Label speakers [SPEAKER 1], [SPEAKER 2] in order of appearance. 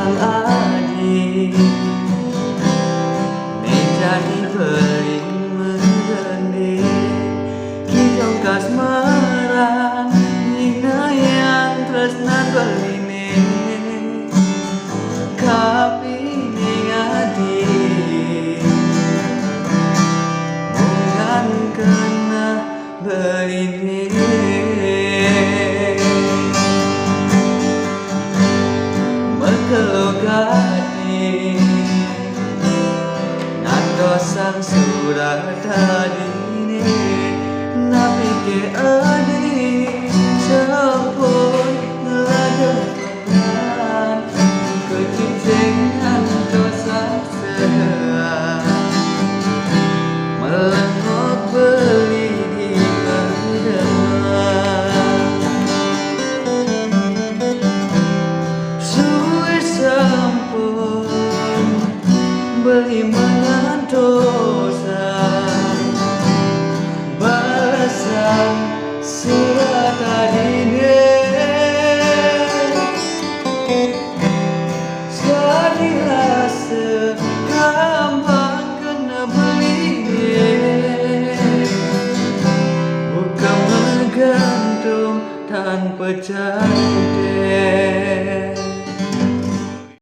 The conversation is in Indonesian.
[SPEAKER 1] sang adik menjadi beling menggende kita kasmaran hingga yang tresnan beline kapine adik mungan kena beline kelokati ngandosan surat tadine napi ke adi sampun ngeladepan kecicengan dosa sehat melengok beli di kedepan sampun beli mengantosa balasan surat tadine sekali rasa gampang kena beline bukan menggantung tanpa janji